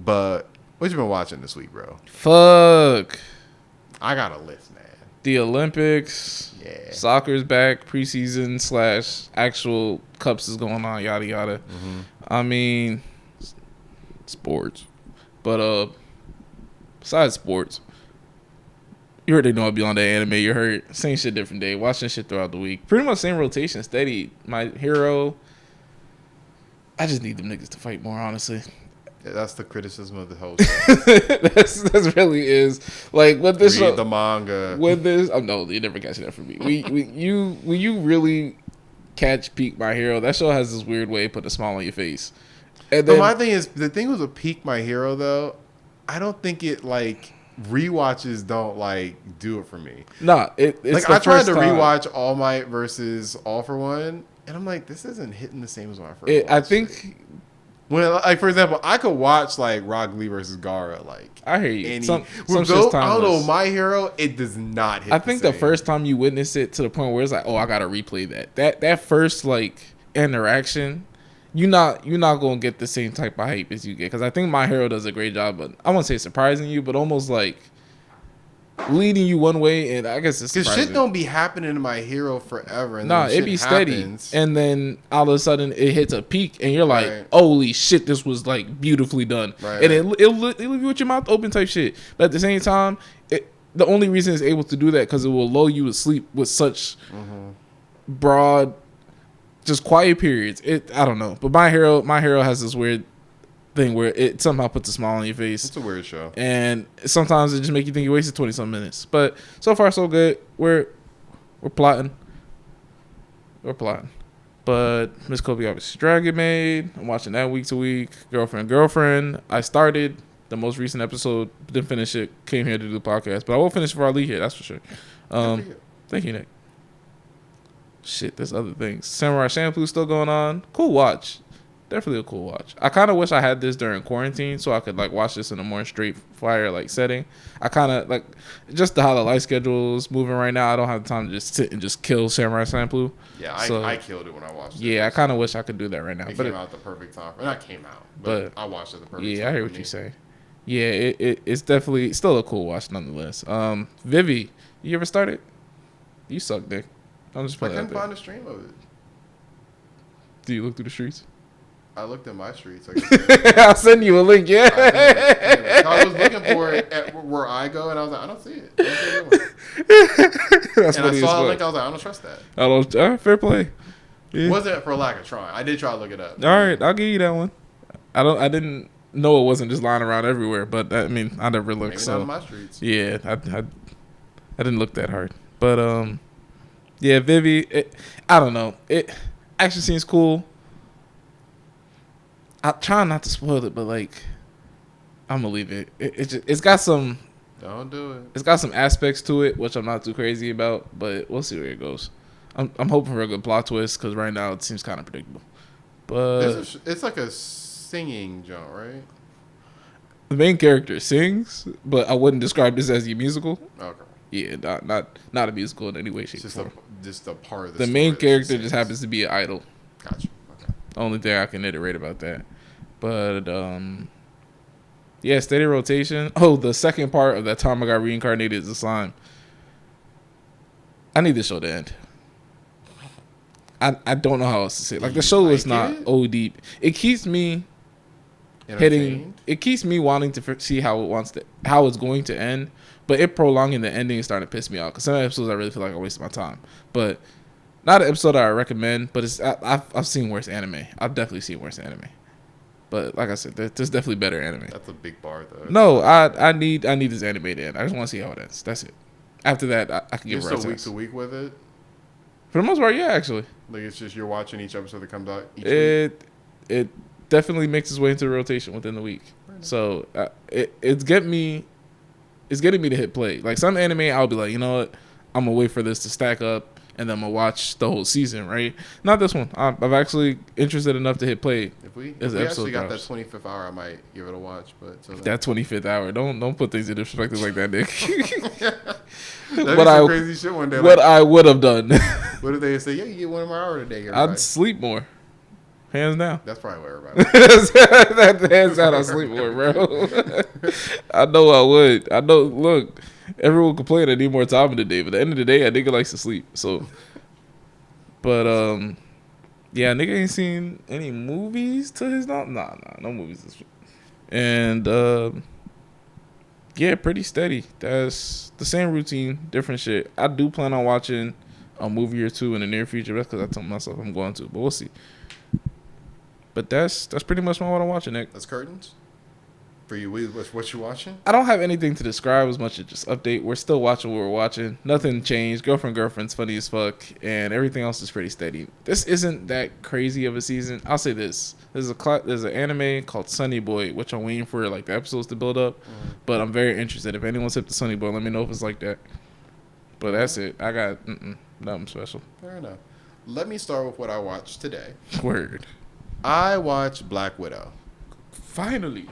But what you been watching this week, bro? Fuck. I got a list, man. The Olympics. Yeah. Soccer's back. Preseason / actual cups is going on. Yada yada. Mm-hmm. I mean, sports. But besides sports, you already know I'll be on that anime. You heard same shit, different day. Watching shit throughout the week. Pretty much same rotation, steady. My hero. I just need them niggas to fight more, honestly. Yeah, that's the criticism of the whole show. That's really is like what this Read show, the manga. with this. Oh no, you never catch that from me. When you really catch Peak My Hero, that show has this weird way of putting a smile on your face. And then, But my thing is, the thing with Peak My Hero though, I don't think it like rewatches don't like do it for me. nah, it's Like I tried to rewatch All Might versus All for One, and I'm like, this isn't hitting the same as when I first watched I think when, like, for example, I could watch like Rock Lee versus Gara, like I hear you. any. Some With shit's those, I don't know, timeless. My Hero, it does not hit. I think the same. first time you witness it to the point where it's like, oh, I gotta replay that first like interaction, you're not gonna get the same type of hype as you get, because I think My Hero does a great job, but I won't say surprising you, but almost like leading you one way, and I guess it's because surprising. shit don't be happening to My Hero forever. And Nah, then it shit be steady, happens. and then all of a sudden it hits a peak, and you're like, Right. "Holy shit, this was like beautifully done." Right, And it'll leave you with your mouth open type shit. But at the same time, the only reason it's able to do that because it will lull you to sleep with such broad, just quiet periods. I don't know, but My Hero has this weird thing where it somehow puts a smile on your face. It's a weird show. And sometimes it just make you think you wasted 20-some minutes. But so far so good. We're plotting. We're plotting. But Miss Kobe obviously Dragon Maid. I'm watching that week to week. Girlfriend. I started the most recent episode, didn't finish it. Came here to do the podcast, but I will finish before I leave here. That's for sure. Thank you, Nick. Shit, there's other things. Samurai Champloo still going on. Cool watch. Definitely a cool watch. I kind of wish I had this during quarantine so I could like watch this in a more straight fire like setting. I kind of like just how the life schedule is moving right now. I don't have the time to just sit and just kill Samurai Champloo. Yeah, I killed it when I watched it. Yeah, I kind of wish I could do that right now. It but came out at the perfect time. Or not came out, but I watched it at the perfect time. Yeah, I hear what you say. Yeah, it's definitely still a cool watch nonetheless. Vivy, you ever started? You suck, Nick. I'm just I playing. couldn't find a stream of it. Do you look through the streets? I looked in my streets. I'll send you a link. Yeah. I was looking for it at where I go, and I was like, I don't see it. I don't see it. That's and I funny saw as the fuck. link. I was like, I don't trust that. I don't. Fair play. Yeah. It wasn't for lack of trying. I did try to look it up. All right, I'll give you that one. I didn't know it wasn't just lying around everywhere, but I mean, I never looked. Maybe so not in my streets. yeah, I didn't look that hard, but yeah, Vivy. I don't know. Action scene's cool. I'm trying not to spoil it, but like, I'm gonna leave it. It's got some. Don't do it. It's got some aspects to it which I'm not too crazy about, but we'll see where it goes. I'm hoping for a good plot twist because right now it seems kind of predictable. But It's like a singing joint, right? the main character sings, but I wouldn't describe this as a musical. Okay. Yeah, not a musical in any way, shape, It's or form. just a part of the The story main that she character just sings. happens to be an idol. Gotcha. Okay. Only thing I can iterate about that. But yeah, steady rotation. Oh, the second part of that time I got reincarnated as a slime. I need this show to end. I don't know how else to say it. Like the show is not O deep. It keeps me hitting. It keeps me wanting to see how it's going to end. But it prolonging the ending is starting to piss me off. Because some episodes I really feel like I wasted my time. But not an episode I recommend. But I've seen worse anime. I've definitely seen worse anime. But like I said, there's definitely better anime. That's a big bar, though. No, I need this anime to end. I just want to see how it ends. That's it. After that, I can give You're it still week to week with it? For the most part, yeah, actually. Like, it's just you're watching each episode that comes out each week? It definitely makes its way into the rotation within the week. So it's getting me to hit play. Like some anime, I'll be like, you know what, I'm gonna wait for this to stack up, and then I'm gonna watch the whole season. Right? Not this one. I'm actually interested enough to hit play. If we as the episode actually got drops. that 25th hour, I might give it a watch. But so That 25th hour. Don't put things in perspective like that, Nick. that'd be some crazy shit one day. What I would have done. What if they say, yeah, you get 1 more hour today? I'd sleep more. Hands down. That's probably what everybody. That hands down, I sleep more, bro. I know I would. I know. Look, everyone complain I need more time in the day, but at the end of the day, a nigga likes to sleep. So, but yeah, nigga ain't seen any movies to his knowledge. Nah, no movies this week. And yeah, pretty steady. That's the same routine, different shit. I do plan on watching a movie or two in the near future. That's because I told myself I'm going to, but we'll see. But that's pretty much what I'm watching, Nick. That's curtains for you. What you watching? I don't have anything to describe as much as just update. We're still watching what we're watching. Nothing changed. Girlfriend's funny as fuck, and everything else is pretty steady. This isn't that crazy of a season. I'll say this: there's an anime called Sunny Boy, which I'm waiting for like the episodes to build up. But I'm very interested. If anyone's hip to Sunny Boy, let me know if it's like that. But that's it. I got nothing special. Fair enough. Let me start with what I watched today. Word. I watched Black Widow. Finally.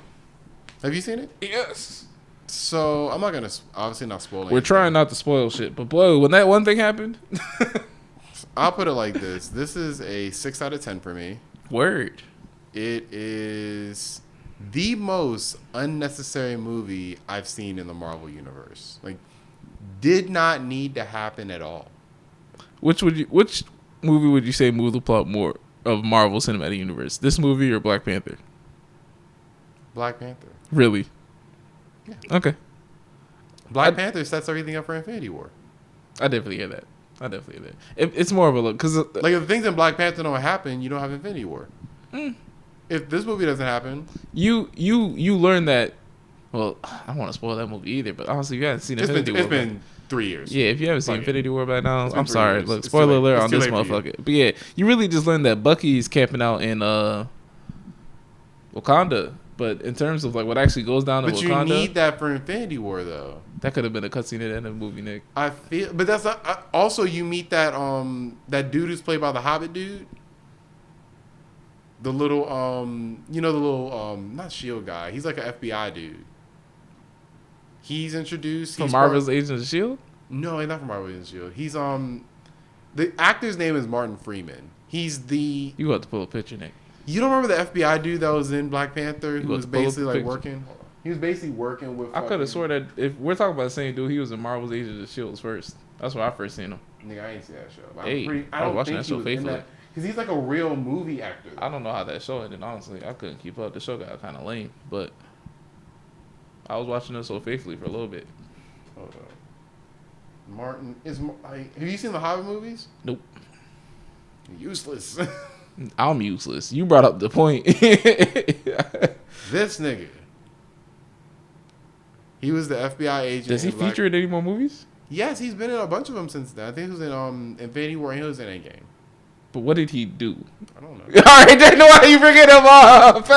Have you seen it? Yes. So I'm not gonna obviously not spoil. We're trying not to spoil shit, but boy, when that one thing happened, I'll put it like this: this is a 6 out of 10 for me. Word. It is the most unnecessary movie I've seen in the Marvel universe. Like, did not need to happen at all. Which movie would you say moved the plot more of Marvel Cinematic Universe? This movie or Black Panther? Black Panther. Really? Yeah. Okay. Black Panther sets everything up for Infinity War. I definitely hear that. It's more of a look because like if things in Black Panther don't happen, you don't have Infinity War. If this movie doesn't happen, you learn that. Well, I don't want to spoil that movie either, but honestly, you haven't seen Infinity War. It's been 3 years. Yeah, if you haven't seen Infinity War by now, I'm 3 sorry. years. Look, It's spoiler too late. alert It's on too this late for you. motherfucker. But yeah, you really just learned that Bucky's camping out in Wakanda. But in terms of like what actually goes down in Wakanda, you need that for Infinity War, though. That could have been a cutscene at the end of the movie, Nick. I feel, but that's not. Also, you meet that that dude who's played by the Hobbit dude. The little not Shield guy. He's like an FBI dude. He's introduced. From Marvel's Agents of Shield. No, he's not from Marvel's Agents of Shield. He's the actor's name is Martin Freeman. He's the. You got to pull a picture, Nick. You don't remember the FBI dude that was in Black Panther who was basically like picture. working? He was basically working with. I could have swore that if we're talking about the same dude, he was in Marvel's Agents of Shield first. That's where I first seen him. Nigga, I ain't see that show. I was watching that show faithfully. Because he's like a real movie actor. I don't know how that show ended, honestly. I couldn't keep up. The show got kind of lame, but I was watching it so faithfully for a little bit. Hold on. Martin is. Have you seen the Hobbit movies? Nope. Useless. I'm useless. You brought up the point. This nigga. He was the FBI agent. Does he feature in any more movies? Yes, he's been in a bunch of them since then. I think he was in Infinity War and he was in Endgame. But what did he do? I don't know. All right, then why you bringing him up?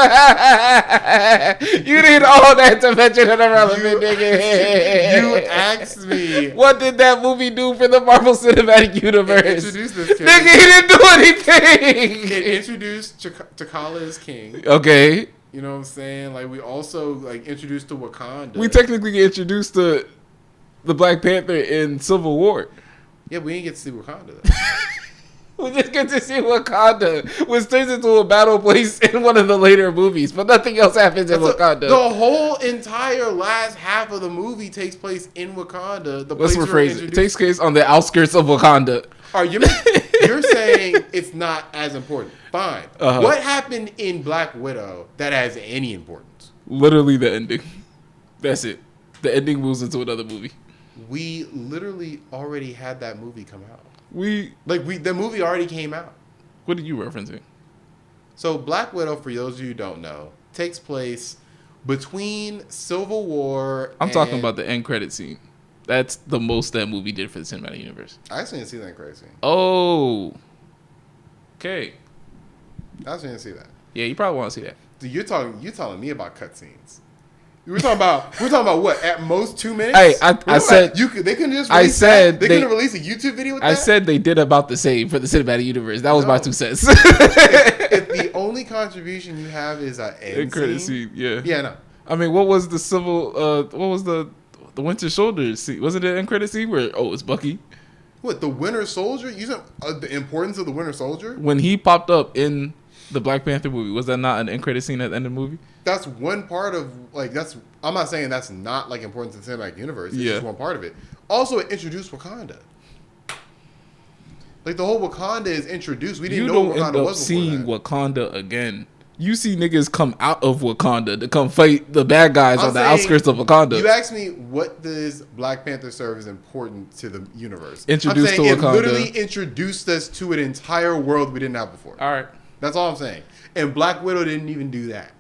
You need all that to mention an irrelevant nigga. You asked me. What did that movie do for the Marvel Cinematic Universe? It introduced this character. Nigga, he didn't do anything. It introduced T'Challa as king. Okay. You know what I'm saying? Like, we also, like, introduced to Wakanda. We technically get introduced to the Black Panther in Civil War. Yeah, we didn't get to see Wakanda, though. We just get to see Wakanda, which turns into a battle place in one of the later movies, but nothing else happens in Wakanda. The whole entire last half of the movie takes place in Wakanda. Let's rephrase it. It takes place on the outskirts of Wakanda. Are you're saying it's not as important. Fine. Uh-huh. What happened in Black Widow that has any importance? Literally the ending. That's it. The ending moves into another movie. We literally already had that movie come out. The movie already came out. What are you referencing? So Black Widow, for those of you who don't know, takes place between Civil War. I'm talking about the end credit scene. That's the most that movie did for the cinematic universe. I actually didn't see that credit scene. Oh. Okay. I actually didn't see that. Yeah, you probably want to see that. Dude, you're telling me about cutscenes. We're talking about what? At most 2 minutes? Hey, I said they couldn't just. They couldn't release a YouTube video with that. I said they did about the same for the cinematic universe. That was my 2 cents. if the only contribution you have is an end credit scene, yeah. Yeah, no. I mean, what was the civil? What was the Winter Soldier scene? Wasn't it an end credit scene where it's Bucky? What, the Winter Soldier? You said the importance of the Winter Soldier when he popped up in The Black Panther movie, was that not an end credit scene at the end of the movie? That's one part of like that's. I'm not saying that's not like important to the cinematic universe. It's just one part of it. Also, it introduced Wakanda. Like the whole Wakanda is introduced. We didn't know what Wakanda was before seeing that. Wakanda again. You see niggas come out of Wakanda to come fight the bad guys on the outskirts of Wakanda. You asked me what does Black Panther serve as important to the universe. Introduced to it Wakanda. Literally introduced us to an entire world we didn't have before. All right. That's all I'm saying. And Black Widow didn't even do that.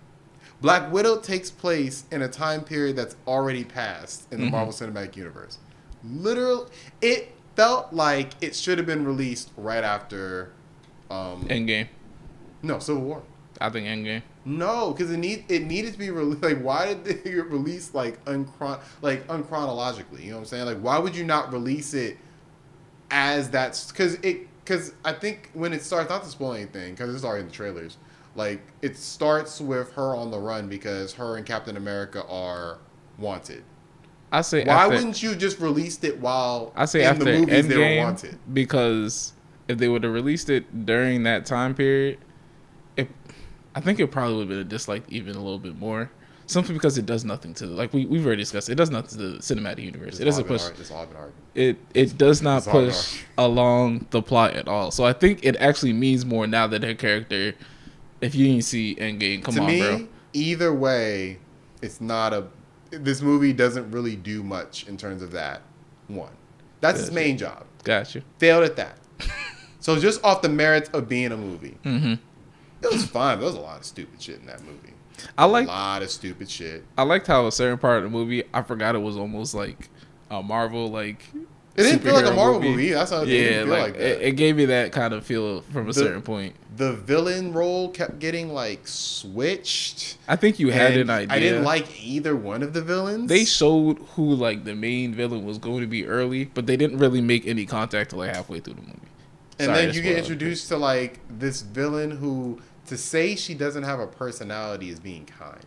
Black Widow takes place in a time period that's already passed in the Marvel Cinematic Universe. Literally, it felt like it should have been released right after Endgame. No, Civil War. I think Endgame. No, because it needed to be released. Like, why did they release unchronologically? You know what I'm saying? Like, why would you not release it as that's because I think when it starts, not to spoil anything, because it's already in the trailers. Like, it starts with her on the run because her and Captain America are wanted. I say, why wouldn't you just released it while I say in after the movies Endgame, they were wanted? Because if they would have released it during that time period, I think it probably would have been a dislike even a little bit more. Simply because it does nothing to like we've already discussed. It does nothing to the cinematic universe. It doesn't push. It does not push along the plot at all. So I think it actually means more now that her character. If you didn't see Endgame, come on, bro. Either way, it's not a. This movie doesn't really do much in terms of that. One, that's its main job. Gotcha. Failed at that. So just off the merits of being a movie, it was fine. There was a lot of stupid shit in that movie. A lot of stupid shit. I liked how a certain part of the movie, I forgot it was almost like a Marvel like. It didn't feel like a Marvel movie. That's how it didn't feel like that. It gave me that kind of feel from a certain point. The villain role kept getting like switched. I think you had an idea. I didn't like either one of the villains. They showed who like the main villain was going to be early, but they didn't really make any contact till like halfway through the movie. And then you get introduced to like this villain who, to say she doesn't have a personality is being kind.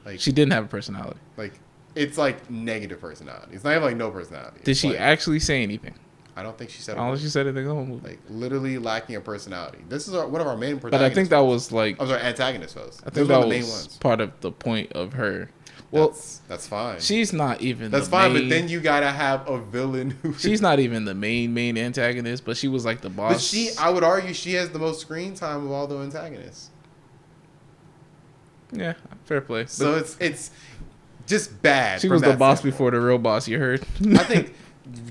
Like she didn't have a personality. Like it's like negative personality. It's not even like no personality. Did she actually say anything? I don't think she said. I don't think she said anything in the whole movie. Like literally lacking a personality. This is one of our main protagonists. But I think that was like. I'm sorry, antagonist host. I think that was part of the point of her. Well, that's fine. She's not even. That's fine, but then you gotta have a villain who. She's not even the main antagonist, but she was like the boss. But I would argue, she has the most screen time of all the antagonists. Yeah, fair play. So it's just bad. She was the boss before the real boss. You heard? I think.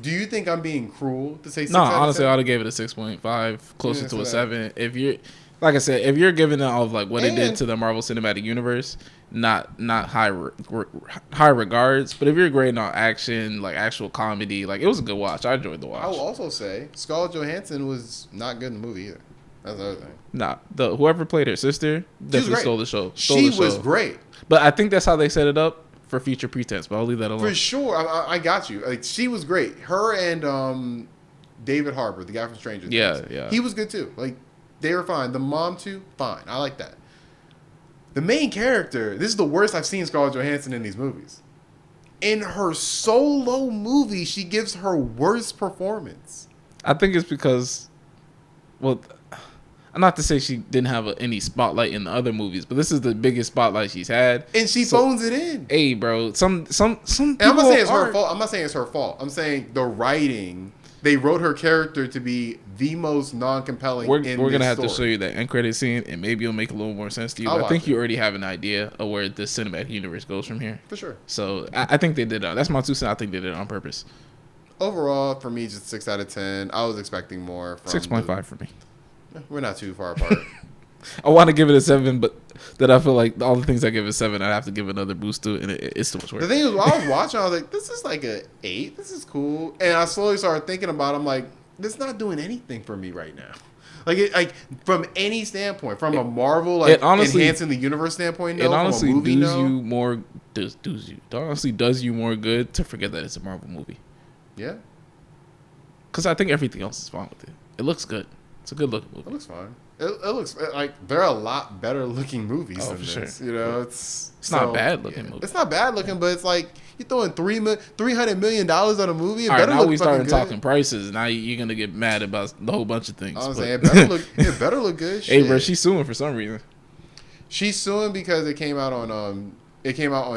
Do you think I'm being cruel to say? 6 no, honestly, I would have gave it a 6.5, closer to a 7. If you're, like I said, if you're giving it all of like what it did to the Marvel Cinematic Universe, not high regards. But if you're grading on action, like actual comedy, like it was a good watch. I enjoyed the watch. I will also say Scarlett Johansson was not good in the movie either. That's the other thing. Nah, whoever played her sister definitely stole the show. She was great. But I think that's how they set it up for future pretense. But I'll leave that alone. For sure, I got you. Like she was great. Her and David Harbour, the guy from Stranger Things. Yeah. He was good too. Like they were fine. The mom too, fine. I like that. The main character, this is the worst I've seen Scarlett Johansson in these movies. In her solo movie, she gives her worst performance. I think it's because, well, not to say she didn't have any spotlight in the other movies, but this is the biggest spotlight she's had, and she phones it in. Hey, bro, some. And I'm not saying it's her fault. I'm not saying it's her fault. I'm saying the writing. They wrote her character to be the most non-compelling. We're gonna have to show you that end credit scene, and maybe it'll make a little more sense to you. But I think you already have an idea of where this cinematic universe goes from here. For sure. So I think they did it. That's my 2 cents. I think they did it on purpose. Overall, for me, just 6 out of 10. I was expecting more. 6.5 for me. We're not too far apart. I want to give it a 7, but then I feel like all the things I give it 7, I have to give another boost to it, and it's too much work. The thing is, while I was watching, I was like, this is like a 8. This is cool. And I slowly started thinking about it. I'm like, this is not doing anything for me right now. Like from any standpoint, from a Marvel, like honestly, enhancing the universe standpoint, no, it honestly from a movie, does you more good to forget that it's a Marvel movie. Yeah. Because I think everything else is fine with it. It looks good. It's a good looking movie. It looks fine. It looks like there are a lot better looking movies than this. Sure. You know, it's not bad looking movie. It's not bad looking, but it's like You throwing $300 million on a movie? It All right, better now look we fucking starting good. talking prices. Now you're gonna get mad about a whole bunch of things. I was but- saying it better look good. Hey, Shit. bro, she's suing for some reason. She's suing because it came out on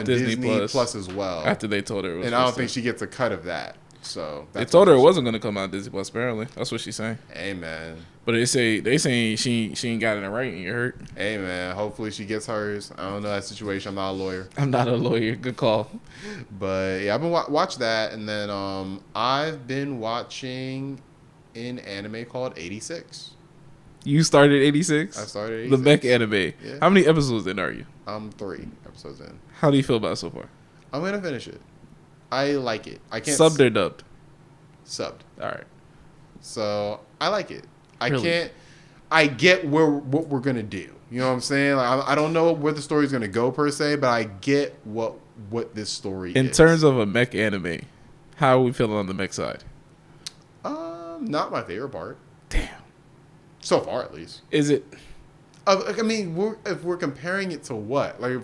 Disney Plus as well. After they told her, it was and I don't think she gets a cut of that. So they told her it wasn't gonna come out Disney Plus. Apparently, that's what she's saying. Hey man. But they saying she ain't got it in writing. You heard? Hey man. Hopefully she gets hers. I don't know that situation. I'm not a lawyer. I'm not a lawyer. Good call. But yeah, I've been watch that, and then I've been watching an anime called 86. You started 86. I started 86. The mech anime. Yeah. How many episodes in are you? I'm 3 episodes in. How do you feel about it so far? I'm gonna finish it. I like it. I can't Subbed or dubbed? Subbed. All right. So I like it. I Really? can't. I get what we're gonna do. You know what I'm saying? Like, I don't know where the story's gonna go per se, but I get what this story is. In terms of a mech anime, how are we feeling on the mech side? Not my favorite part. Damn. So far, at least. Is it I mean, if we're comparing it to what, like,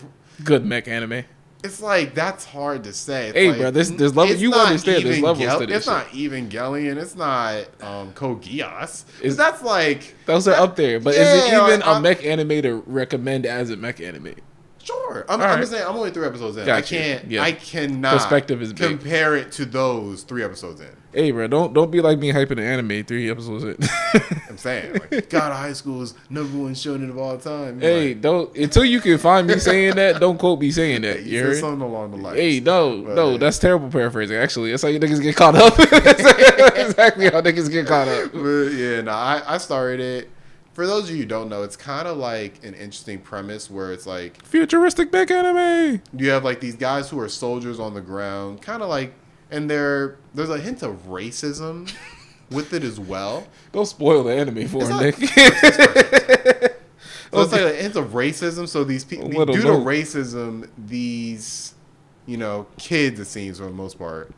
good mech anime? it's like that's hard to say. It's Hey, like, bro, there's levels. it's You not understand there's levels to this It's shit. not Evangelion. It's not Code Geass. Is- That's like Those are up there, but is it Yeah, even like, a mech anime to recommend as a mech anime? sure. I'm All right. just saying. I'm only 3 episodes in. Gotcha. I Yeah. cannot. Perspective is big. compare it to those 3 episodes in. Hey, bro, don't be like me hyping the anime 3 episodes in. I'm saying, like, God, High School is #1 shonen of all time. Hey, Like, don't until you can find me saying that. Don't quote me saying that. you You said heard? something along the lines. Hey, no, But- that's terrible paraphrasing. Actually, that's how you niggas get caught up. That's exactly how niggas get caught up. But yeah, no, I started it. For those of you who don't know, it's kind of like an interesting premise where it's like Futuristic mech anime. you have like these guys who are soldiers on the ground, kind of like, and there's a hint of racism with it as well. Don't spoil the anime for It's him, not- Nick. So it's like a hint of racism. So these people, Little due to note. racism, these kids, it seems for the most part,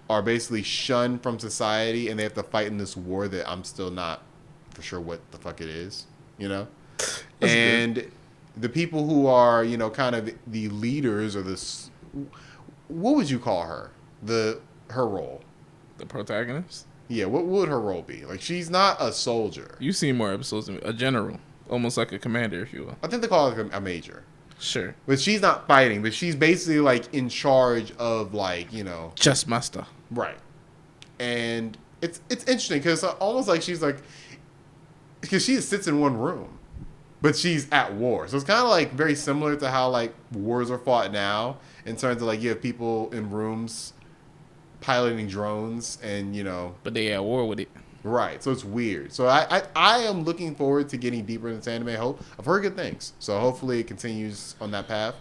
are basically shunned from society, and they have to fight in this war that I'm still not for sure what the fuck it is. That's And the people who are kind of the leaders or what would you call her? Her role. The protagonist. Yeah, what would her role be? Like, she's not a soldier. You've seen more episodes than me. A general, almost like a commander, if you will. I think they call her a major. Sure. But she's not fighting, but she's basically like in charge of Chess master. right. And it's interesting because it's almost like she's like, because she sits in one room, but she's at war. So it's kind of like very similar to how like wars are fought now in terms of like you have people in rooms piloting drones and But they at war with it. right. So it's weird. So I am looking forward to getting deeper into anime. I've heard good things. So hopefully it continues on that path.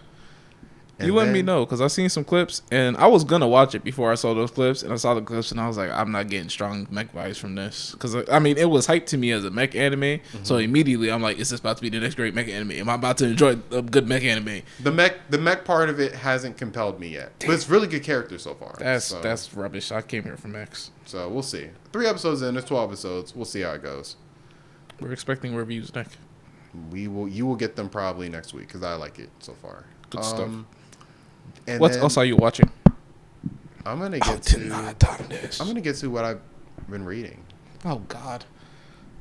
And You let me then- know, because I seen some clips, and I was gonna watch it before I saw those clips, and I saw the clips, and I was like, I'm not getting strong mech vibes from this, because I mean, it was hyped to me as a mech anime, so immediately I'm like, is this about to be the next great mech anime? Am I about to enjoy a good mech anime? The mech part of it hasn't compelled me yet, but it's really good characters so far. That's rubbish. I came here for mechs. So we'll see. 3 episodes in, there's 12 episodes. We'll see how it goes. We're expecting reviews, Nick. You will get them probably next week because I like it so far. Good stuff. And What then else are you watching? I'm gonna How get did I done this? I'm gonna get to what I've been reading. Oh God,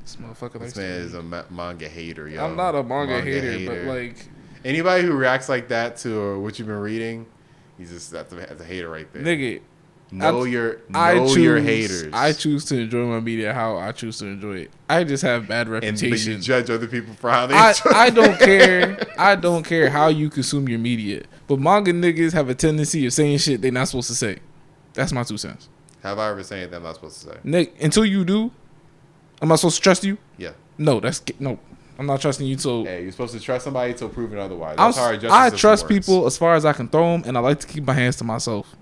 this motherfucker likes This man to is read. a manga hater, yo. I'm not a manga hater, but like, anybody who reacts like that to what you've been reading, he's just that's a hater right there. nigga, know I your haters. I choose to enjoy my media how I choose to enjoy it. I just have bad and but reputation. you judge other people for how they. I don't care. I don't care how you consume your media. But manga niggas have a tendency of saying shit they're not supposed to say. That's my 2 cents. Have I ever said anything I'm not supposed to say? Nick, until you do, am I supposed to trust you? Yeah. No, no. I'm not trusting you. So Hey, you're supposed to trust somebody till proven otherwise. That's how our justice I system trust works. people as far as I can throw them, and I like to keep my hands to myself.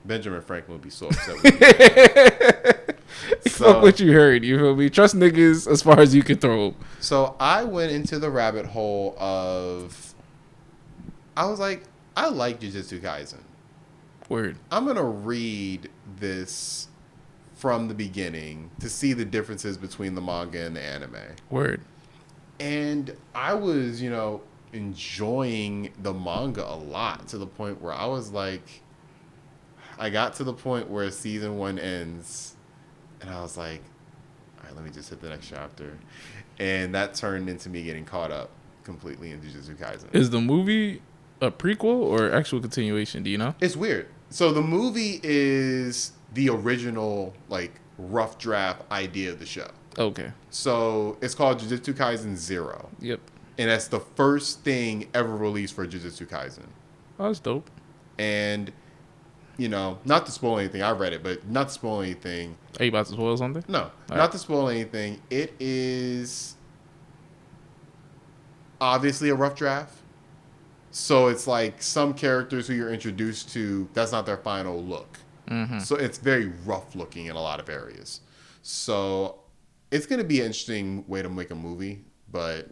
Benjamin Franklin would be so upset with you. Fuck what you heard. You feel me? Trust niggas as far as you can throw them. So I went into the rabbit hole of. I was like, I like Jujutsu Kaisen. Word. I'm gonna read this from the beginning to see the differences between the manga and the anime. Word. And I was, enjoying the manga a lot to the point where I was like, I got to the point where season 1 ends, and I was like, all right, let me just hit the next chapter, and that turned into me getting caught up completely in Jujutsu Kaisen. Is the movie a prequel or actual continuation? Do you know? It's weird. So the movie is the original, like, rough draft idea of the show. Okay. So it's called Jujutsu Kaisen 0. Yep. And that's the first thing ever released for Jujutsu Kaisen. Oh, that's dope. And, you know, not to spoil anything, I read it, but not to spoil anything. Are you about to spoil something? No, not to spoil anything. It is obviously a rough draft. So it's like some characters who you're introduced to, that's not their final look. Mm-hmm. So it's very rough looking in a lot of areas. So it's going to be an interesting way to make a movie. But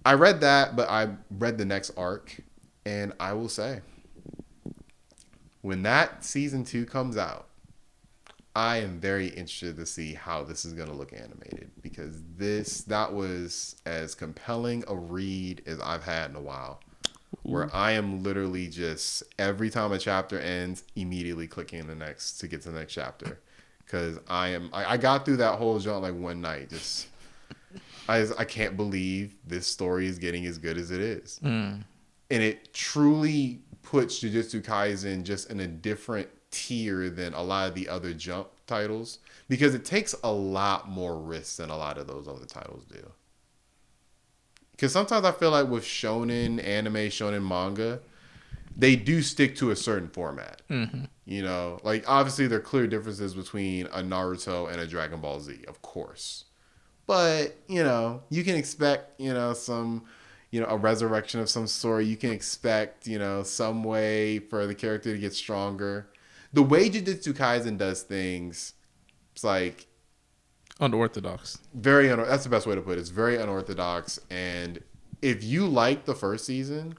I read that, but I read the next arc. And I will say, when that season 2 comes out, I am very interested to see how this is going to look animated, because that was as compelling a read as I've had in a while, where I am literally just every time a chapter ends, immediately clicking the next to get to the next chapter, because I got through that whole genre like one night. Just I can't believe this story is getting as good as it is, and it truly puts Jujutsu Kaisen just in a different tier than a lot of the other Jump titles, because it takes a lot more risks than a lot of those other titles do. Because sometimes I feel like with shonen anime, shonen manga, they do stick to a certain format. Mm-hmm. You know, like obviously there are clear differences between a Naruto and a Dragon Ball Z, of course. But, you know, you can expect, you know, a resurrection of some sort. You can expect, you know, some way for the character to get stronger. The way Jujutsu Kaisen does things, it's like unorthodox. That's the best way to put it. It's very unorthodox. And if you like the first season,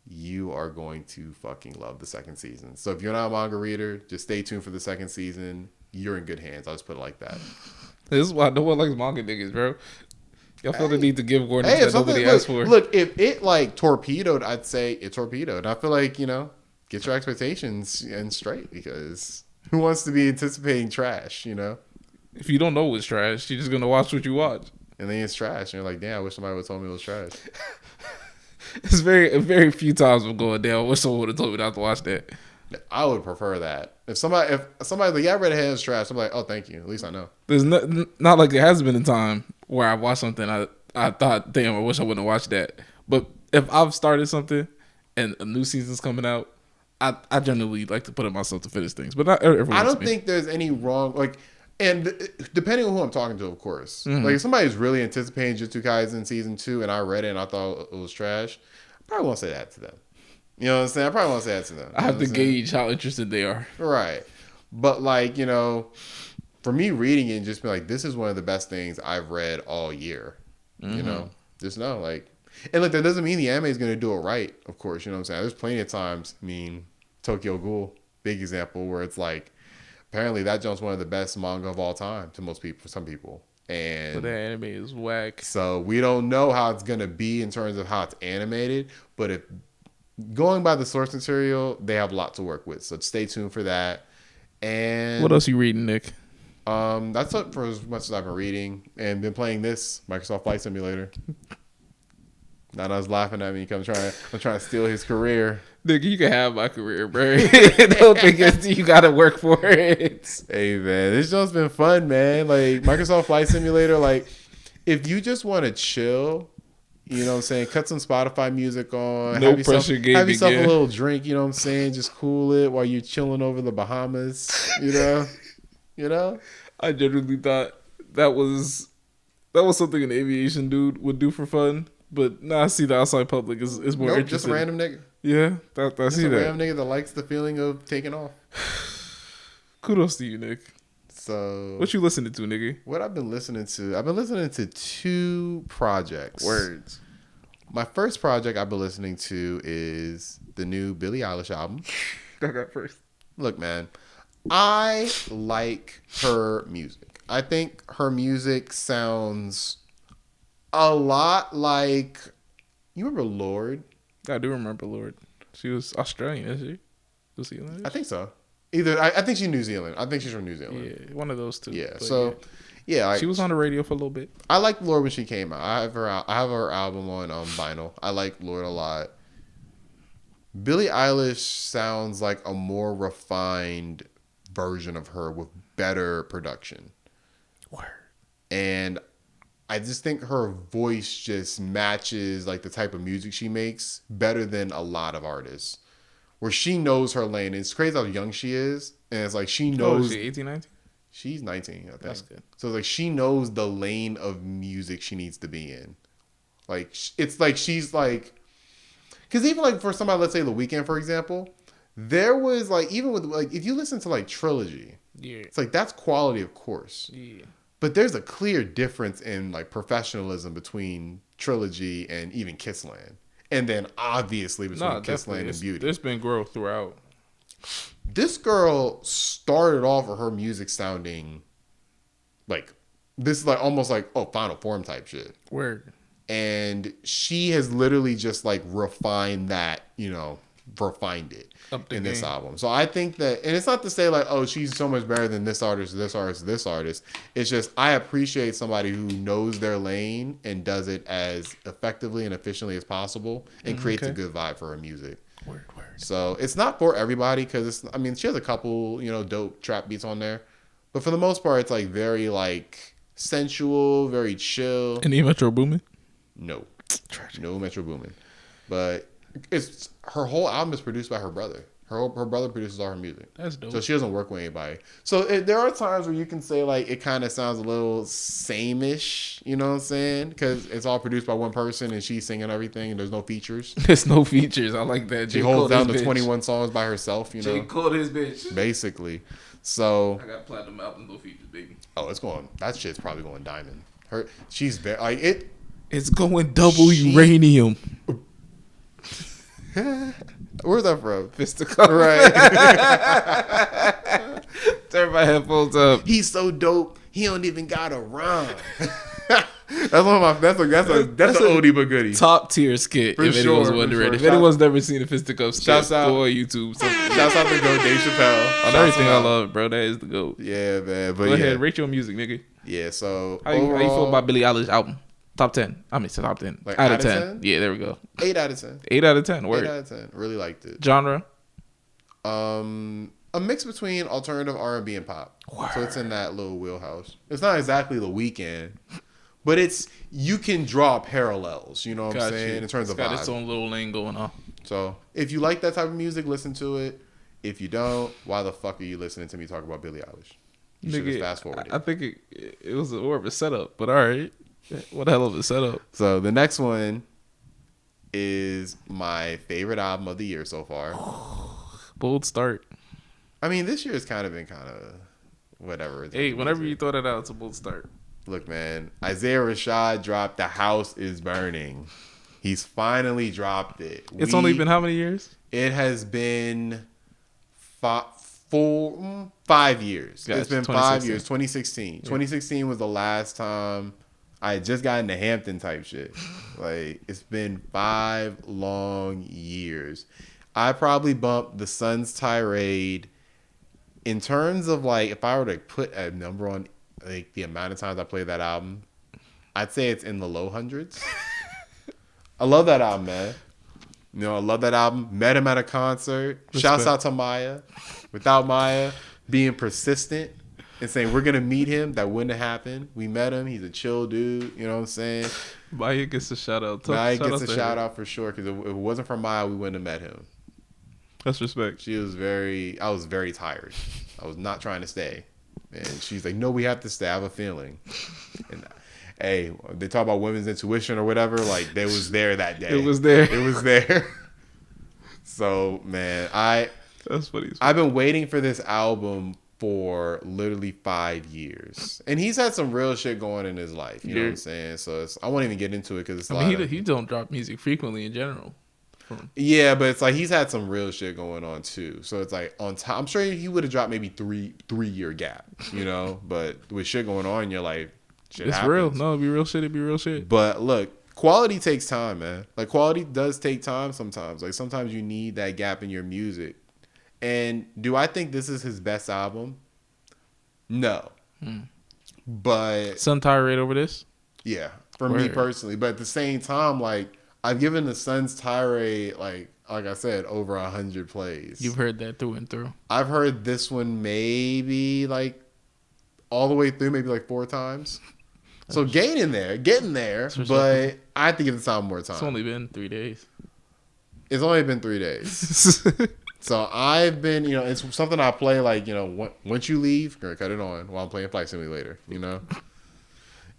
you are going to fucking love the second season. So if you're not a manga reader, just stay tuned for the second season. You're in good hands. I'll just put it like that. This is why no one likes manga niggas, bro. Y'all feel the need to give warnings that nobody asked for. Look, if it like torpedoed, I'd say it torpedoed. I feel like, you know, get your expectations in straight, because who wants to be anticipating trash, you know? If you don't know it's trash, you're just going to watch what you watch. And then it's trash. And you're like, damn, I wish somebody would have told me it was trash. It's very few times I'm going down. I wish someone would have told me not to watch that. I would prefer that. If somebody's like, yeah, I read ahead, it's trash, I'm like, oh, thank you. At least I know. There's not like there has been a time where I watched something I thought, damn, I wish I wouldn't have watched that. But if I've started something and a new season's coming out, I generally like to put it myself to finish things. But not everyone. I don't think there's any wrong, like, and depending on who I'm talking to, of course. Mm-hmm. Like, if somebody's really anticipating Jujutsu Kaisen season 2 and I read it and I thought it was trash, I probably won't say that to them. You know what I'm saying? I probably won't say that to them. I have to gauge how interested they are. Right. But, like, you know, for me reading it and just be like, this is one of the best things I've read all year. Mm-hmm. You know? Just know, like, and look, that doesn't mean the anime is going to do it right, of course. You know what I'm saying? There's plenty of times, I mean, Tokyo Ghoul, big example, where it's like, apparently that jump's one of the best manga of all time to most people, for some people. And but the anime is whack. So we don't know how it's going to be in terms of how it's animated, but if going by the source material, they have a lot to work with. So stay tuned for that. And what else you reading, Nick? That's it for as much as I've been reading and been playing this Microsoft Flight Simulator. Nana's laughing at me. I'm trying to steal his career. Nigga, you can have my career, bro. Don't think you gotta work for it. Hey man, this show's been fun, man. Like Microsoft Flight Simulator, like if you just want to chill, you know what I'm saying, cut some Spotify music on, no pressure gaming, have yourself a little drink, you know what I'm saying, just cool it while you're chilling over the Bahamas, you know. I genuinely thought that was something an aviation dude would do for fun. But now I see the outside public is more interesting. Just a random nigga. Yeah, I see that. Just a random nigga that likes the feeling of taking off. Kudos to you, Nick. So, what you listening to, nigga? What I've been listening to 2 projects. Words. My first project I've been listening to is the new Billie Eilish album. I got first. Look, man, I like her music. I think her music sounds a lot like, you remember Lorde? I do remember Lorde. She was Australian, isn't she? New Zealand? I think so. Either I think she's New Zealand. I think she's from New Zealand. Yeah, one of those two. Yeah. But So yeah, she was on the radio for a little bit. I liked Lorde when she came out. I have her album on vinyl. I like Lorde a lot. Billie Eilish sounds like a more refined version of her with better production. Word. And I just think her voice just matches like the type of music she makes better than a lot of artists. Where she knows her lane. It's crazy how young she is. And it's like she knows. Oh, is she 18, 19? She's 19, I think. That's good. So like she knows the lane of music she needs to be in. Like it's like she's like, because even like for somebody, let's say The Weeknd, for example, there was like, even with like, if you listen to like Trilogy, Yeah. it's like that's quality, of course. Yeah. But there's a clear difference in like professionalism between Trilogy and even Kissland. And then obviously between Kissland and Beauty. There's been growth throughout. This girl started off with her music sounding like, this is like almost like, Final Form type shit. Word. And she has literally just like refined that, refined it in this album. So I think that, and it's not to say like, she's so much better than this artist, this artist, this artist. It's just, I appreciate somebody who knows their lane and does it as effectively and efficiently as possible and creates a good vibe for her music. Word. So it's not for everybody because she has a couple, dope trap beats on there. But for the most part, it's like very like sensual, very chill. Any Metro Boomin? No. Tragic. No Metro Boomin. But it's her whole album is produced by her brother. Her brother produces all her music. That's dope. So she doesn't work with anybody. So there are times where you can say like it kind of sounds a little same-ish, you know what I'm saying? Because it's all produced by one person and she's singing everything and there's no features. There's no features. I like that. She holds down the 21 songs by herself, J. Cole his bitch. Basically. So I got platinum album, no features, baby. it's going. That shit's probably going diamond. She's very like it. It's going double uranium. Where's that from? Fisticuff. Right. Turn my headphones up. He's so dope. He don't even got a rhyme. That's one of my. That's an oldie but goodie. Top tier skit. For If sure, anyone's for wondering, sure. if anyone's never seen a Fisticuff skit, Shouts out. go on YouTube. Shouts out to Go Dave Chappelle. On everything I love, bro. That is the GOAT. Yeah, man. But Go ahead, rate your music, nigga. Yeah. So How you feel about Billie Eilish album? Top 10. I mean, top 10. Like out out of of 10. 10? Yeah, there we go. 8 out of 10. 8 out of 10. Word. 8 out of 10. Really liked it. Genre? A mix between alternative R&B and pop. Word. So it's in that little wheelhouse. It's not exactly The Weeknd, but you can draw parallels. You know what I'm saying? In terms of got vibe. its own little lane going on. So if you like that type of music, listen to it. If you don't, why the fuck are you listening to me talk about Billie Eilish? You should just fast forward it. I think it was more of a setup, but all right. What the hell of a setup? So the next one is my favorite album of the year so far. Bold start. I mean, this year has kind of been whatever. Hey, whenever you throw that out, it's a bold start. Look, man, Isaiah Rashad dropped The House is Burning. He's finally dropped it. It's only been how many years? It has been 5 years. Gotcha. It's been 5 years. 2016. Yeah. 2016 was the last time I had just gotten to Hampton type shit. Like, it's been 5 long years. I probably bumped The Sun's Tirade. In terms of, like, if I were to put a number on, like, the amount of times I played that album, I'd say it's in the low hundreds. I love that album, man. I love that album. Met him at a concert. Respect. Shouts out to Maya. Without Maya being persistent and saying we're gonna meet him, that wouldn't have happened. We met him. He's a chill dude. You know what I'm saying? Maya gets a shout out. Maya gets a shout out for sure. Because if it wasn't for Maya, we wouldn't have met him. That's respect. I was very tired. I was not trying to stay. And she's like, no, we have to stay. I have a feeling. And hey, they talk about women's intuition or whatever. Like, they was there that day. It was there. It was there. So, man, that's funny. I've been waiting for this album for literally 5 years. And he's had some real shit going in his life. You know what I'm saying? So I won't even get into it because it's he don't drop music frequently in general. Yeah, but it's like he's had some real shit going on too. So it's like on top. I'm sure he would have dropped maybe 3-year gap, But with shit going on in your life, shit it's happens. real. No, it'd be real shit. It'd be real shit. But look, quality takes time, man. Like, quality does take time sometimes. Like, sometimes you need that gap in your music. And do I think this is his best album? No. But Sun tirade over this. yeah, for me personally. But at the same time, like I've given the Sun's tirade like I said, over 100 plays. You've heard that through and through. I've heard this one maybe like all the way through, maybe like 4 times. So getting there, but I have to give this album more time. It's only been 3 days. It's only been 3 days. So I've been, it's something I play like, once you leave, cut it on while I'm playing Flight Simulator,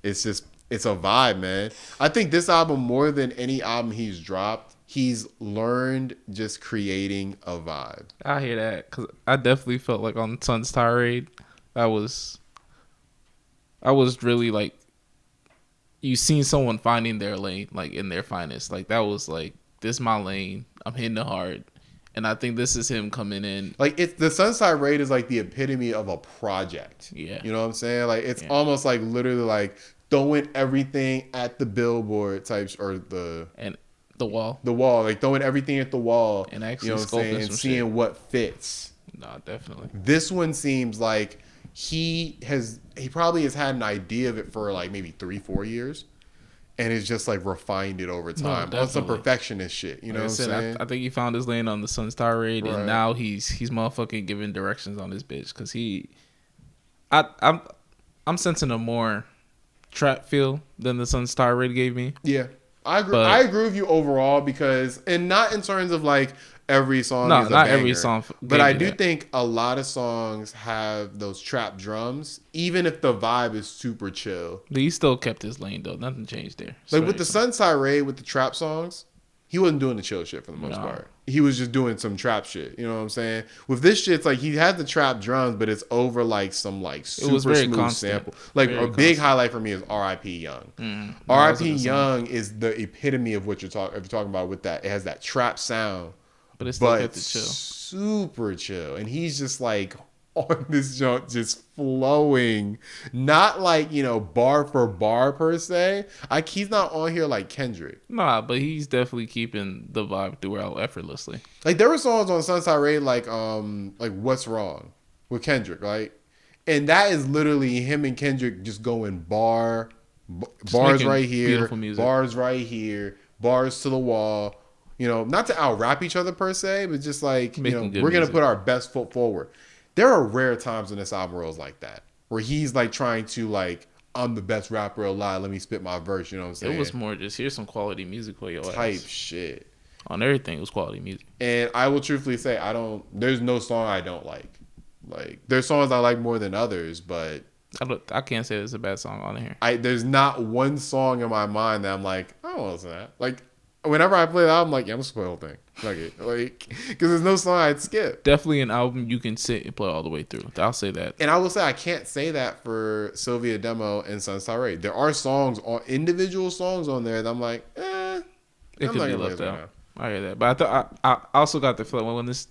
It's just, it's a vibe, man. I think this album, more than any album he's dropped, he's learned just creating a vibe. I hear that, because I definitely felt like on Sun's tirade, I was really like, you seen someone finding their lane, like in their finest. Like that was like, this is my lane. I'm hitting it hard. And I think this is him coming in. Like the Sunside Raid is like the epitome of a project. Yeah. You know what I'm saying? Like it's almost like literally like throwing everything at the billboard types or the wall. The wall. Like throwing everything at the wall. And actually sculpting and seeing what fits. Nah, definitely. This one seems like he probably has had an idea of it for like maybe 3-4 years. And it's just like refined it over time. That's some perfectionist shit. You know what I'm saying? I think he found his lane on the Sun's tirade, and now he's motherfucking giving directions on this bitch. Cause I'm sensing a more trap feel than the Sun's tirade gave me. Yeah, I agree. I agree with you overall because, and not in terms of like every song. No, is a not banger, every song. But I do think a lot of songs have those trap drums, even if the vibe is super chill. But he still kept his lane though. Nothing changed there. Like with the Sunside Raid, with the trap songs, he wasn't doing the chill shit for the most part. He was just doing some trap shit. You know what I'm saying? With this shit, it's like he had the trap drums, but it's over like some like super smooth constant sample. Like very big highlight for me is R.I.P. Young. R.I.P. Young is the epitome of what you're talking about with that. It has that trap sound. But it's still kept it chill. Super chill. And he's just like on this jump, just flowing. Not like, bar for bar per se. Like he's not on here like Kendrick. Nah, but he's definitely keeping the vibe throughout effortlessly. Like there were songs on Sunside Raid like What's Wrong with Kendrick, right? And that is literally him and Kendrick just going bars right here, bars right here, bars to the wall. Not to out rap each other per se, but just like, we're going to put our best foot forward. There are rare times when this album rolls like that, where he's like trying to like, I'm the best rapper alive. Let me spit my verse. You know what I'm saying? It was more just, here's some quality music for your type ass. Shit. On everything, it was quality music. And I will truthfully say, there's no song I don't like. Like, there's songs I like more than others, but I can't say there's a bad song on here. There's not one song in my mind that I'm like, I don't listen to that. Like, whenever I play the album, I'm like, yeah, I'm just play the whole thing. Because there's no song I'd skip. Definitely an album you can sit and play all the way through. I'll say that. And I will say I can't say that for Sylvia Demo and Sunside Raid. There are individual songs on there that I'm like, it could be left out. I hear that. But I also got the feeling when this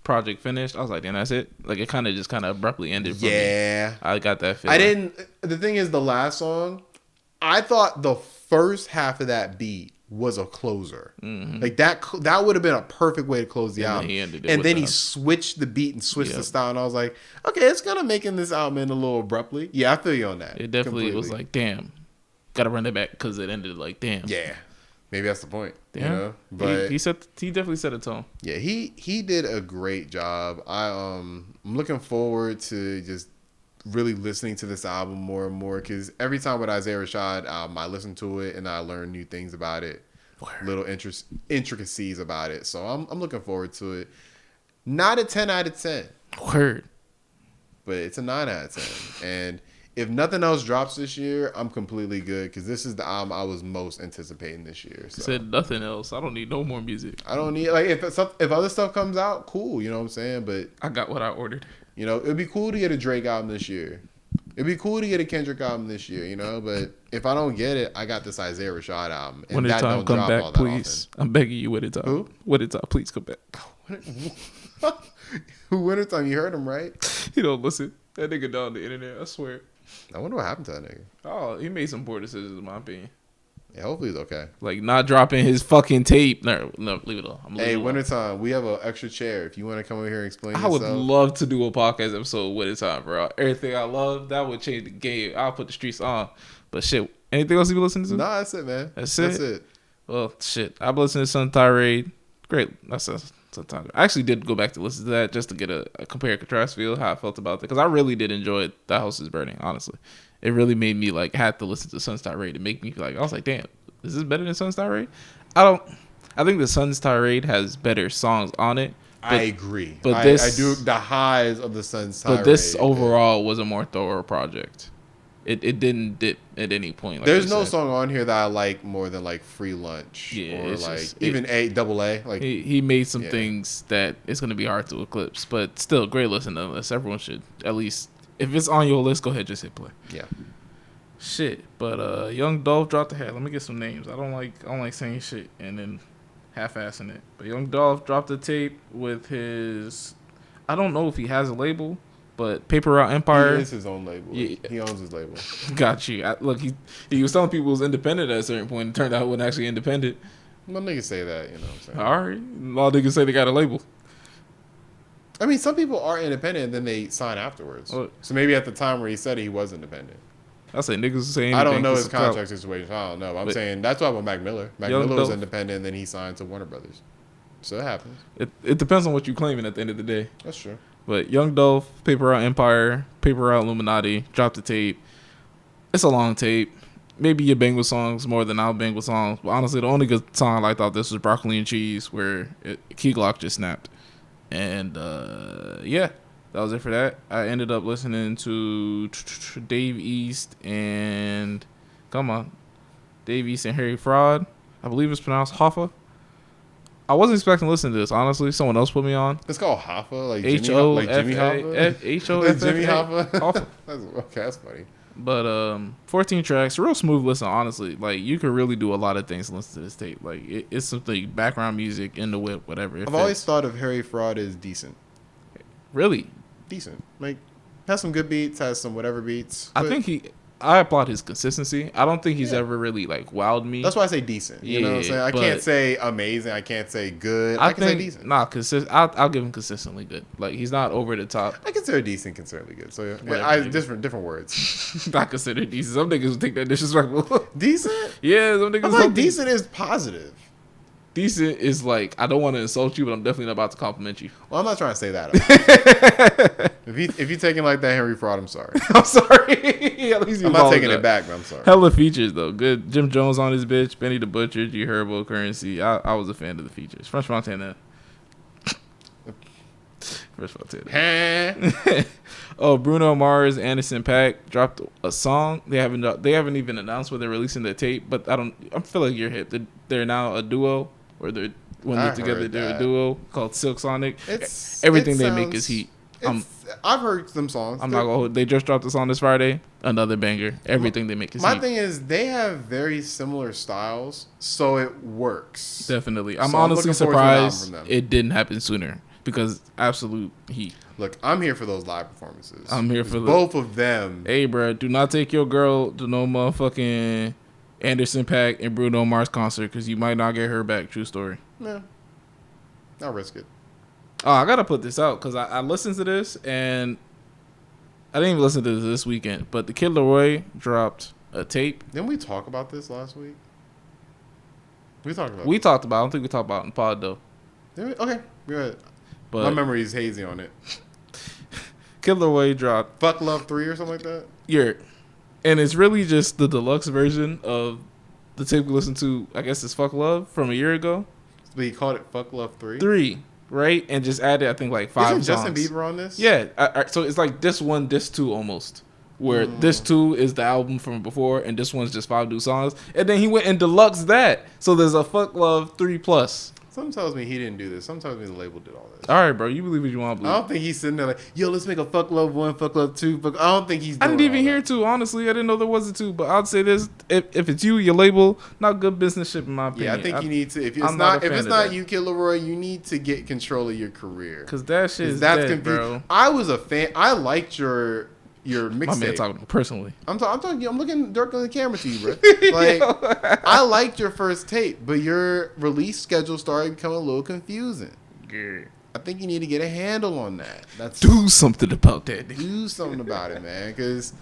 project finished, I was like, damn, that's it. Like it kind of abruptly ended for me. Yeah. I got that feeling. The thing is, the last song, I thought the first half of that beat was a closer. Mm-hmm. Like that would have been a perfect way to close the album. Then he switched the beat and switched the style, and I was like, okay, it's kind of making this album end a little abruptly. Yeah, I feel you on that. It definitely was like, damn, gotta run it back because it ended like, damn. Yeah, maybe that's the point. Damn. But he definitely set a tone. Yeah, he did a great job. I'm looking forward to just really listening to this album more and more, because every time with Isaiah Rashad album, I listen to it and I learn new things about it. Word. Little intricacies about it. So I'm looking forward to it. Not a 10 out of 10. Word. But it's a 9 out of 10. And if nothing else drops this year, I'm completely good, because this is the album I was most anticipating this year. So. Said nothing else. I don't need no more music. I don't need, like, if other stuff comes out, cool, you know what I'm saying? But I got what I ordered. It'd be cool to get a Drake album this year. It'd be cool to get a Kendrick album this year, But if I don't get it, I got this Isaiah Rashad album. And when time come back, please. I'm begging you, Winter Time. Who? Winter Time, please come back. Who Winter Time? You heard him, right? He don't listen. That nigga down the internet, I swear. I wonder what happened to that nigga. Oh, he made some poor decisions, in my opinion. Yeah, hopefully he's okay. Like, not dropping his fucking tape. No, leave it alone. Hey, wintertime, we have an extra chair. If you want to come over here and explain I would yourself. love to do a podcast episode with wintertime, bro. Everything I love, that would change the game. I'll put the streets on. But shit, anything else you been listening to? Nah, that's it, man. That's it. Well, shit, I've been listening to Sun Tirade. Great. That's a Sun Tirade. I actually did go back to listen to that just to get a compare and contrast feel how I felt about it, because I really did enjoy it. The House is Burning, honestly. It really made me like have to listen to Sun's Tirade to make me feel like, I was like, damn, is this better than Sun's Tirade? I think the Sun's Tirade has better songs on it. But, I agree. But I do the highs of the Sun's Tirade. But this overall was a more thorough project. It didn't dip at any point. Like there's no song on here that I like more than like Free Lunch or like just, even AA. Like he made some things that it's gonna be hard to eclipse, but still great listen nonetheless. Everyone should at least, if it's on your list, go ahead, just hit play. Yeah. Shit, but Young Dolph dropped the hat. Let me get some names. I don't like saying shit and then half-assing it. But Young Dolph dropped a tape with his, I don't know if he has a label, but Paper Route Empire. He is his own label. Yeah. He owns his label. Got you. Look, he was telling people it was independent at a certain point. It turned out it wasn't actually independent. Well, niggas say that, you know what I'm saying? All right. A lot of niggas say they got a label. I mean, some people are independent and then they sign afterwards. Well, so maybe at the time where he said it, he was independent. I say niggas saying I don't know his contract situation. I don't know. I'm saying that's why with Mac Miller. Mac Miller was independent and then he signed to Warner Brothers. So it happens. It depends on what you're claiming at the end of the day. That's true. But Young Dolph, Paper Route Empire, Paper Route Illuminati, dropped the tape. It's a long tape. Maybe you bang with songs more than I'll bang with songs. But honestly, the only good song I liked off this was Broccoli and Cheese, where Key Glock just snapped. And yeah, that was it for that. I ended up listening to Dave East and Harry Fraud. I believe it's pronounced Hoffa. I wasn't expecting to listen to this, honestly. Someone else put me on. It's called Hoffa, like H-O-F-A, like Jimmy Hoffa? H-O-F-A. Jimmy Hoffa? That's funny. But 14 tracks, real smooth listen, honestly. Like, you could really do a lot of things to listen to this tape. Like, it's something, background music, in the whip, whatever. I've always thought of Harry Fraud as decent. Really? Decent. Like, has some good beats, has some whatever beats. I think I applaud his consistency. I don't think he's ever really like wowed me. That's why I say decent. You know what I'm saying? I can't say amazing. I can't say good. I can say decent. Nah, I'll give him consistently good. Like, he's not over the top. I consider decent consistently good. So different words. I consider decent. Some niggas would take that disrespectful. Decent? Yeah, some niggas. I'm like decent is positive. Decent is like, I don't want to insult you, but I'm definitely not about to compliment you. Well, I'm not trying to say that. If you take it like that, Henry Fraud, I'm sorry. I'm sorry. At least I'm not taking it back, but I'm sorry. Hella features though. Good. Jim Jones on his bitch. Benny the Butcher. G Herbo. Currency. I was a fan of the features. French Montana. Oh, Bruno Mars, Anderson .Paak dropped a song. They haven't even announced where they're releasing their tape, but I feel like you're hip. They're now a duo, or when they're together they're a duo called Silk Sonic. Everything they make is heat. I've heard some songs. They just dropped a song this Friday. Another banger. Everything they make is heat. My thing is they have very similar styles, so it works. Definitely. I'm honestly surprised it didn't happen sooner, because absolute heat. Look, I'm here for those live performances. I'm here for both of them. Hey, bro, do not take your girl to no motherfucking Anderson .Paak and Bruno Mars concert, because you might not get her back. True story. Yeah. I'll risk it. Oh, I got to put this out, because I listened to this, and I didn't even listen to this weekend, but the Kid Laroi dropped a tape. Didn't we talk about this last week? We talked about it. I don't think we talked about it in pod, though. Okay, go ahead. But my memory is hazy on it. Kid Laroi dropped Fuck Love 3 or something like that? Yeah. And it's really just the deluxe version of the tape we listened to, I guess it's Fuck Love from a year ago. But he called it Fuck Love 3? 3, right? And just added, I think, like 5 Isn't songs. Justin Bieber on this? Yeah. So it's like this 1, this 2 almost. Where this 2 is the album from before, and this one's just 5 new songs. And then he went and deluxe that. So there's a Fuck Love 3+. Something tells me he didn't do this. Something tells me the label did all this. All right, bro. You believe what you want to believe. I don't think he's sitting there like, yo, let's make a Fuck Love 1, Fuck Love 2. I don't think he's doing I didn't even hear 2, honestly. I didn't know there was a 2. But I'd say this. If it's you, your label, not good businessship in my opinion. Yeah, I think you need to. If it's not you, Kid Laroi, you need to get control of your career. Because that shit is dead, bro. I was a fan. I liked your your My man mixtape. talking personally. I'm talking. I'm looking directly in the camera to you, bro. Like, I liked your first tape, but your release schedule started becoming a little confusing. Yeah. I think you need to get a handle on that. Do something about that. Do something about it, man. Because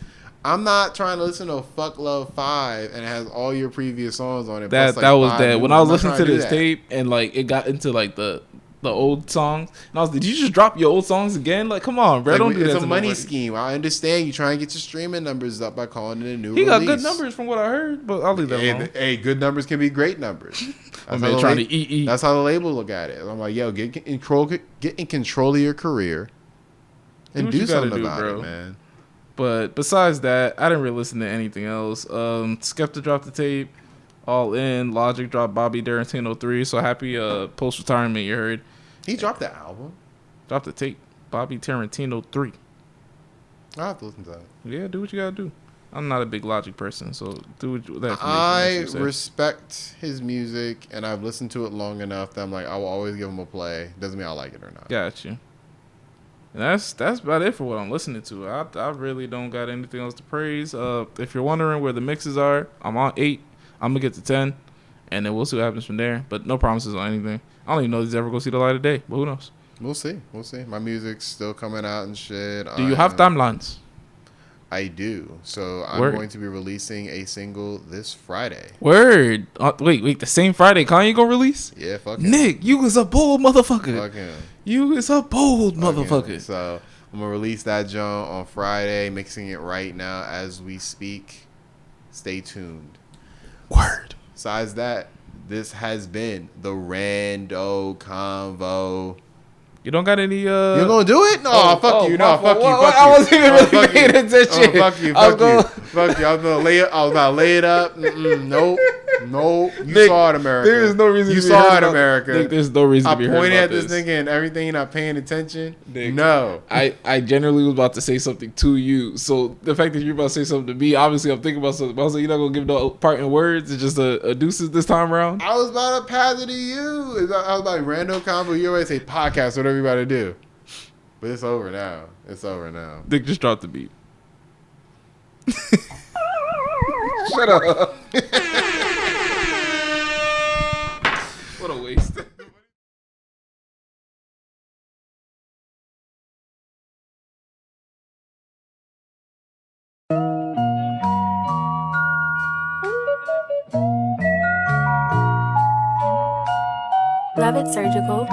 I'm not trying to listen to Fuck Love 5 and it has all your previous songs on it. That plus, like, was that. When I was listening to this that. tape and like it got into like the old songs, and I was like, did you just drop your old songs again? Like, come on, bro. Like, Don't do that. It's to a money nobody. scheme. I understand you try and get your streaming numbers up by calling it a new He release. got good numbers from what I heard, but I'll leave that alone. Hey, good numbers can be great numbers. My man trying to eat. That's how the label look at it. I'm like, yo, get in control of your career and do something about it, man. But besides that, I didn't really listen to anything else. Skepta dropped the tape. All In. Logic dropped Bobby Tarantino 3. So happy post-retirement, you heard. He dropped that album. Dropped the tape. Bobby Tarantino 3. I'll have to listen to that. Yeah, do what you gotta do. I'm not a big Logic person, so do that. I respect his music, and I've listened to it long enough that I'm like, I will always give him a play. Doesn't mean I like it or not. Got you. And that's about it for what I'm listening to. I really don't got anything else to praise. If you're wondering where the mixes are, I'm on 8. I'm gonna get to 10, and then we'll see what happens from there. But no promises on anything. I don't even know if these ever go see the light of day, but who knows? We'll see. My music's still coming out and shit. Do you have timelines? I do. So I'm going to be releasing a single this Friday. Word. Wait. The same Friday Kanye gonna release? Yeah, fuck him. Nick, you was a bold motherfucker. Fuck him. You is a bold motherfucker. So I'm going to release that joint on Friday, mixing it right now as we speak. Stay tuned. Word. Besides that, this has been the Rando Convo. You don't got any You're gonna do it? No, fuck you. No, fuck you. I wasn't even really paying attention. Fuck you. Fuck you. I was about to lay it up. Nope. You Nick, saw it, America. There is no reason you saw it, America. Nick, there's no reason to be I heard pointed about at this nigga and everything, you're not paying attention. Nick, no. I generally was about to say something to you. So the fact that you're about to say something to me, obviously I'm thinking about something. I was like, you're not going to give no parting words. It's just a deuces this time around. I was about to pass it to you. I was about to Rando Convo. You always say podcast, whatever you about to do. But it's over now. Dick just dropped the beat. Shut up. What a waste. Love it, surgical.